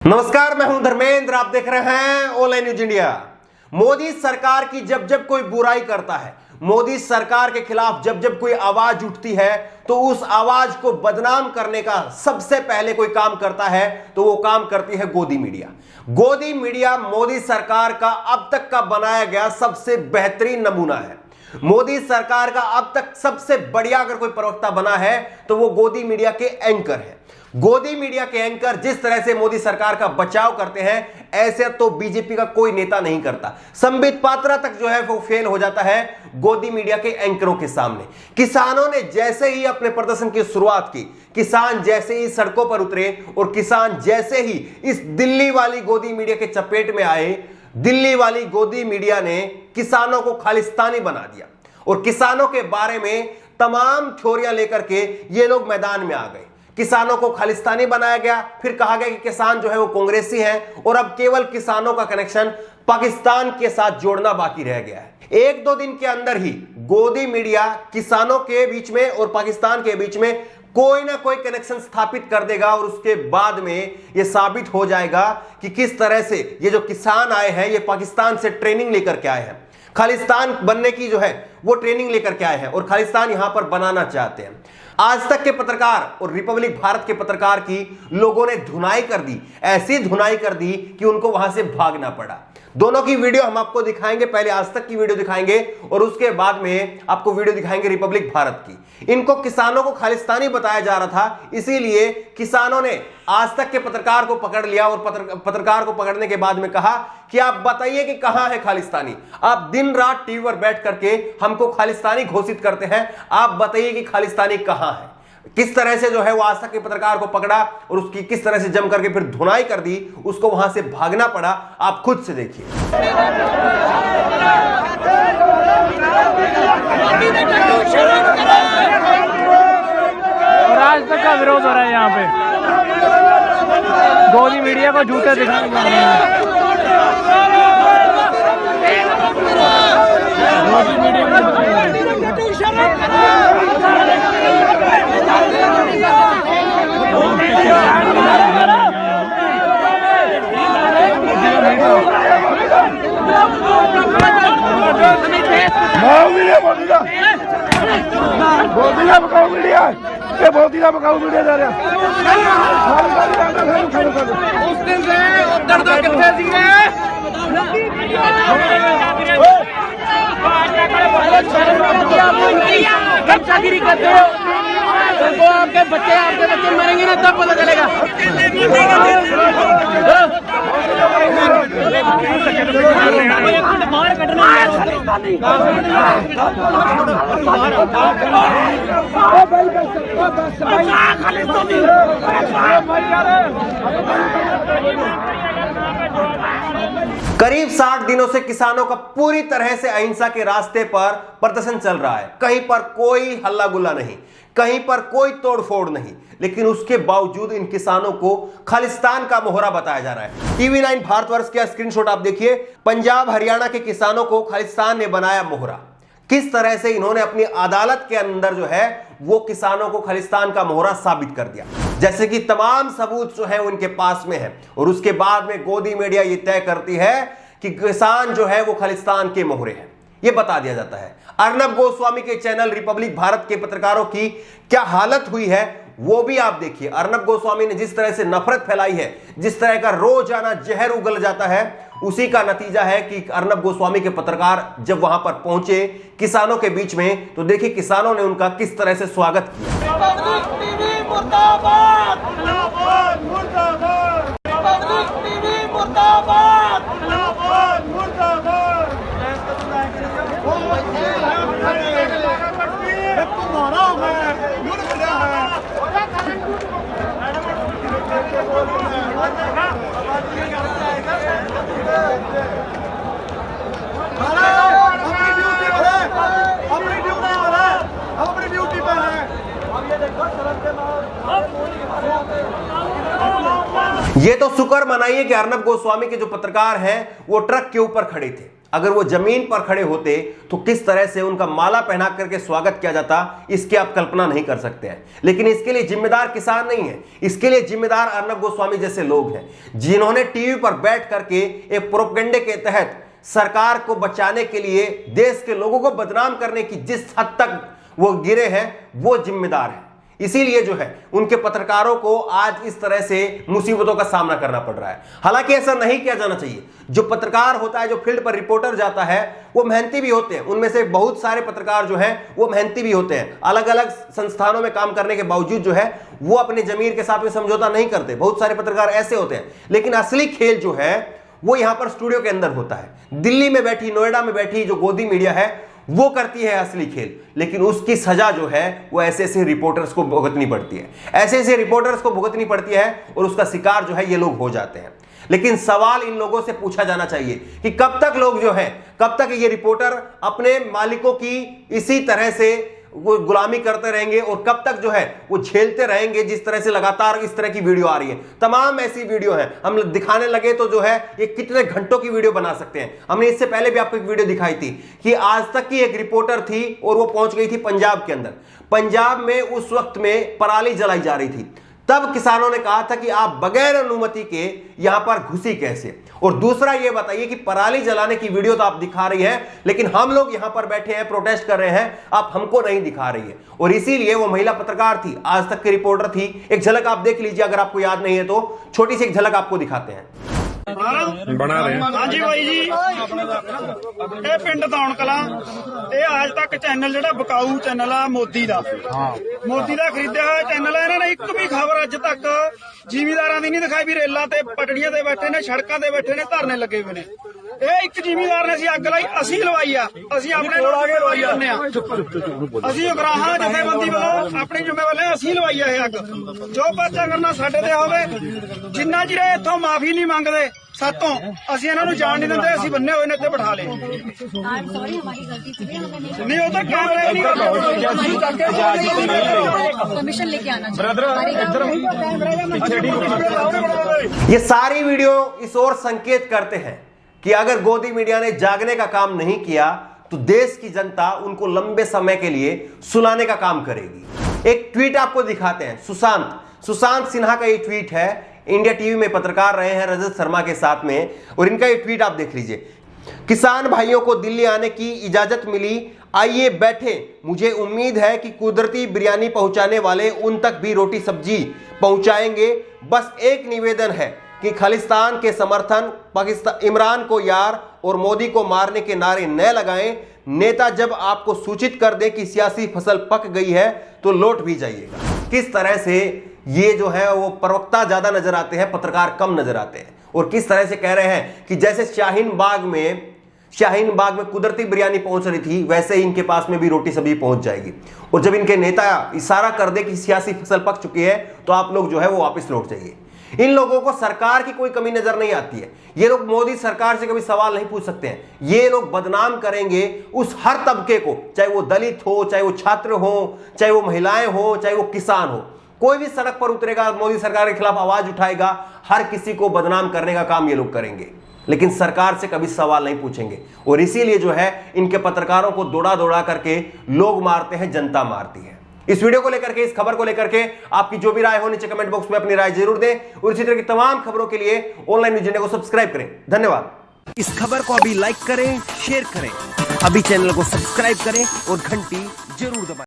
नमस्कार, मैं हूं धर्मेंद्र। आप देख रहे हैं ऑनलाइन न्यूज इंडिया। मोदी सरकार की जब जब कोई बुराई करता है, मोदी सरकार के खिलाफ जब जब कोई आवाज उठती है, तो उस आवाज को बदनाम करने का सबसे पहले कोई काम करता है तो वो काम करती है गोदी मीडिया। गोदी मीडिया मोदी सरकार का अब तक का बनाया गया सबसे बेहतरीन नमूना है। मोदी सरकार का अब तक सबसे बढ़िया अगर कोई प्रवक्ता बना है तो वो गोदी मीडिया के एंकर है। गोदी मीडिया के एंकर जिस तरह से मोदी सरकार का बचाव करते हैं, ऐसे तो बीजेपी का कोई नेता नहीं करता। संबित पात्रा तक जो है वो फेल हो जाता है गोदी मीडिया के एंकरों के सामने। किसानों ने जैसे ही अपने प्रदर्शन की शुरुआत की, किसान जैसे ही सड़कों पर उतरे और किसान जैसे ही इस दिल्ली वाली गोदी मीडिया के चपेट में आए, दिल्ली वाली गोदी मीडिया ने किसानों को खालिस्तानी बना दिया और किसानों के बारे में तमाम थ्योरियां लेकर के ये लोग मैदान में आ गए। किसानों को खालिस्तानी बनाया गया, फिर कहा गया कि किसान जो है वो कांग्रेसी हैं और अब केवल किसानों का कनेक्शन पाकिस्तान के साथ जोड़ना बाकी रह गया है। एक दो दिन के अंदर ही गोदी मीडिया किसानों के बीच में और पाकिस्तान के बीच में कोई ना कोई कनेक्शन स्थापित कर देगा और उसके बाद में यह साबित हो जाएगा कि किस तरह से ये जो किसान आए हैं ये पाकिस्तान से ट्रेनिंग लेकर के आए हैं, खालिस्तान बनने की जो है वो ट्रेनिंग लेकर के आए हैं और खालिस्तान यहां पर बनाना चाहते हैं। आज तक के पत्रकार और रिपब्लिक भारत के पत्रकार की लोगों ने धुनाई कर दी, ऐसी धुनाई कर दी कि उनको वहां से भागना पड़ा। दोनों की वीडियो हम आपको दिखाएंगे, पहले आज तक की वीडियो दिखाएंगे और उसके बाद में आपको वीडियो दिखाएंगे रिपब्लिक भारत की। इनको किसानों को खालिस्तानी बताया जा रहा था, इसीलिए किसानों ने आज तक के पत्रकार को पकड़ लिया और पत्रकार को पकड़ने के बाद में कहा कि आप बताइए कि कहां है खालिस्तानी। आप दिन रात टीवी पर बैठ करके हमको खालिस्तानी घोषित करते हैं, आप बताइए कि खालिस्तानी कहां है। किस तरह से जो है वो आज तक के पत्रकार को पकड़ा और उसकी किस तरह से जम करके फिर धुनाई कर दी, उसको वहां से भागना पड़ा। आप खुद से देखिए। और आज तक का विरोध हो रहा है यहाँ पे, गोदी मीडिया को झूठे दिखाने जा रहे हैं। गोदी मीडिया मोदी का बकाऊ मीडिया जा रहा उस दिन से दर्द कितने सी चाकरी करते हो तो आपके बच्चे मरेंगे ना, तब पता चलेगा। करीब 60 दिनों से किसानों का पूरी तरह से अहिंसा के रास्ते पर प्रदर्शन चल रहा है। कहीं पर कोई हल्ला गुल्ला नहीं, कहीं पर कोई तोड़फोड़ नहीं, लेकिन उसके बावजूद इन किसानों को खालिस्तान का मोहरा बताया जा रहा है। टीवी 9 भारतवर्ष का स्क्रीनशॉट आप देखिए। पंजाब हरियाणा के किसानों को खालिस्तान ने बनाया मोहरा। किस तरह से इन्होंने अपनी अदालत के अंदर जो है वो किसानों को खालिस्तान का मोहरा साबित कर दिया, जैसे कि तमाम सबूत जो है उनके पास में है। और उसके बाद में गोदी मीडिया ये तय करती है कि किसान जो है वो खालिस्तान के मोहरे हैं, ये बता दिया जाता है। अर्नब गोस्वामी के चैनल रिपब्लिक भारत के पत्रकारों की क्या हालत हुई है वो भी आप देखिए। अर्नब गोस्वामी ने जिस तरह से नफरत फैलाई है, जिस तरह का रोजाना जहर उगल जाता है, उसी का नतीजा है कि अर्नब गोस्वामी के पत्रकार जब वहां पर पहुंचे किसानों के बीच में, तो देखिए किसानों ने उनका किस तरह से स्वागत किया। ये तो शुक्र मनाइए कि अर्नब गोस्वामी के जो पत्रकार हैं वो ट्रक के ऊपर खड़े थे। अगर वो जमीन पर खड़े होते तो किस तरह से उनका माला पहना करके स्वागत किया जाता, इसकी आप कल्पना नहीं कर सकते हैं। लेकिन इसके लिए जिम्मेदार किसान नहीं है, इसके लिए जिम्मेदार अर्नब गोस्वामी जैसे लोग हैं, जिन्होंने टीवी पर बैठ करके एक प्रोपेगेंडे के तहत सरकार को बचाने के लिए देश के लोगों को बदनाम करने की जिस हद तक वो गिरे हैं, वो जिम्मेदार है। इसीलिए जो है उनके पत्रकारों को आज इस तरह से मुसीबतों का सामना करना पड़ रहा है। हालांकि ऐसा नहीं किया जाना चाहिए। जो पत्रकार होता है, जो फील्ड पर रिपोर्टर जाता है, वो मेहनती भी होते हैं। उनमें से बहुत सारे पत्रकार जो हैं वो मेहनती भी होते हैं। अलग अलग संस्थानों में काम करने के बावजूद जो है वो अपने जमीर के साथ में समझौता नहीं करते। बहुत सारे पत्रकार ऐसे होते हैं। लेकिन असली खेल जो है वो यहां पर स्टूडियो के अंदर होता है। दिल्ली में बैठी, नोएडा में बैठी जो गोदी मीडिया है वो करती है असली खेल, लेकिन उसकी सजा जो है वो ऐसे ऐसे रिपोर्टर्स को भुगतनी पड़ती है। ऐसे ऐसे रिपोर्टर्स को भुगतनी पड़ती है और उसका शिकार जो है ये लोग हो जाते हैं। लेकिन सवाल इन लोगों से पूछा जाना चाहिए कि कब तक लोग जो है, कब तक ये रिपोर्टर अपने मालिकों की इसी तरह से वो गुलामी करते रहेंगे और कब तक जो है वो झेलते रहेंगे। जिस तरह से लगातार इस तरह की वीडियो आ रही है, तमाम ऐसी वीडियो हैं, हम दिखाने लगे तो जो है ये कितने घंटों की वीडियो बना सकते हैं। हमने इससे पहले भी आपको एक वीडियो दिखाई थी कि आज तक की एक रिपोर्टर थी और वो पहुंच गई थी पंजाब के अंदर। पंजाब में उस वक्त में पराली जलाई जा रही थी। तब किसानों ने कहा था कि आप बगैर अनुमति के यहां पर घुसी कैसे। और दूसरा ये बताइए कि पराली जलाने की वीडियो तो आप दिखा रही हैं, लेकिन हम लोग यहां पर बैठे हैं, प्रोटेस्ट कर रहे हैं, आप हमको नहीं दिखा रही है। और इसीलिए वो महिला पत्रकार थी, आज तक की रिपोर्टर थी। एक झलक आप देख लीजिए, अगर आपको याद नहीं है तो छोटी सी एक झलक आपको दिखाते हैं। बना रहे हैं। ਹਾਂਜੀ ਬਾਈ ਜੀ, ਇਹ ਪਿੰਡ ਦੌਣ ਕਲਾਂ, ਇਹ ਅੱਜ ਤੱਕ ਚੈਨਲ ਜਿਹੜਾ ਬਕਾਊ ਚੈਨਲ ਆ ਮੋਦੀ ਦਾ ਖਰੀਦਿਆ ਹੋਇਆ ਚੈਨਲ ਹੈ। ਇਹਨਾਂ ਨੇ ਇੱਕ ਵੀ ਖਬਰ ਅੱਜ ਤੱਕ ਜ਼ਿਮੀਦਾਰਾਂ ਦੀ ਨਹੀਂ ਦਿਖਾਈ ਵੀ ਰੇਲਾਂ ਤੇ ਪਟੜੀਆਂ ਤੇ ਬੈਠੇ ਨੇ, ਸੜਕਾਂ ਤੇ ਬੈਠੇ ਨੇ, ਧਰਨੇ ਲੱਗੇ ਹੋਏ ਨੇ। ਇਹ ਇੱਕ ਜ਼ਿਮੀਦਾਰ ਨੇ ਅਸੀਂ ਅੱਗ ਲਾਈ, ਅਸੀਂ ਲਵਾਈ ਆ, ਅਸੀਂ ਆਪਣੇ ਲੋਕਾਂ ਕੇ ਲਵਾਈ ਜਾਂਦੇ ਆ। ਅਸੀਂ ਉਗਰਾਹਾਂ ਜਥੇਬੰਦੀ ਵੱਲੋਂ ਆਪਣੀ ਜ਼ਿੰਮੇਵਾਰੀ ਅਸੀਂ ਲਵਾਈ ਆ ਇਹ ਅੱਗ। ਜੋ ਪਰਚਾ ਕਰਨਾ ਸਾਡੇ ਤੇ ਹੋਵੇ, ਜਿੰਨਾ ਚਿਰ ਇੱਥੋਂ ਮਾਫੀ ਨਹੀਂ ਮੰਗਦੇ सातों ਅਸੀਂ ਇਹਨਾਂ ਨੂੰ ਜਾਣ ਨਹੀਂ ਦਿੰਦੇ। ਅਸੀਂ ਬੰਨੇ ਹੋਏ ਨੇ ਇੱਥੇ ਬਿਠਾ ਲਏ। नहीं होता कैमरे नहीं परमिशन लेके आना ये सारी वीडियो इस ओर संकेत करते हैं कि अगर गोदी मीडिया ने जागने का काम नहीं किया तो देश की जनता उनको लंबे समय के लिए सुलाने का काम करेगी। एक ट्वीट आपको दिखाते हैं। सुशांत सिन्हा का ये ट्वीट है। इंडिया टीवी में पत्रकार रहे हैं रजत शर्मा के साथ में, और इनका ये ट्वीट आप देख लीजिए। किसान भाइयों को दिल्ली आने की इजाजत मिली, आइए बैठे। मुझे उम्मीद है कि कुदरती बिरयानी पहुंचाने वाले उन तक भी रोटी सब्जी पहुंचाएंगे। बस एक निवेदन है कि खालिस्तान के समर्थन, पाकिस्तान, इमरान को यार और मोदी को मारने के नारे न लगाएं। नेता जब आपको सूचित कर दे कि सियासी फसल पक गई है तो लौट भी जाइएगा। किस तरह से ये जो है वो प्रवक्ता ज्यादा नजर आते हैं, पत्रकार कम नजर आते हैं। और किस तरह से कह रहे हैं कि जैसे शाहीन बाग में कुदरती बिरयानी पहुंच रही थी, वैसे ही इनके पास में भी रोटी सब्जी पहुंच जाएगी। और जब इनके नेता इशारा कर दे कि सियासी फसल पक चुकी है तो आप लोग जो है वो वापस लौट जाइए। इन लोगों को सरकार की कोई कमी नजर नहीं आती है। ये लोग मोदी सरकार से कभी सवाल नहीं पूछ सकते हैं। ये लोग बदनाम करेंगे उस हर तबके को, चाहे वो दलित हो, चाहे वो छात्र हो, चाहे वो महिलाएं हो, चाहे वो किसान हो। कोई भी सड़क पर उतरेगा, मोदी सरकार के खिलाफ आवाज उठाएगा, हर किसी को बदनाम करने का काम ये लोग करेंगे, लेकिन सरकार से कभी सवाल नहीं पूछेंगे। और इसीलिए जो है इनके पत्रकारों को दौड़ा दौड़ा करके लोग मारते हैं, जनता मारती है। इस वीडियो को लेकर के, इस खबर को लेकर के आपकी जो भी राय हो नीचे कमेंट बॉक्स में अपनी राय जरूर दें। और इसी तरह की तमाम खबरों के लिए ऑनलाइन न्यूज़ इंडिया को सब्सक्राइब करें। धन्यवाद। इस खबर को अभी लाइक करें, शेयर करें, अभी चैनल को सब्सक्राइब करें और घंटी जरूर दबाएं।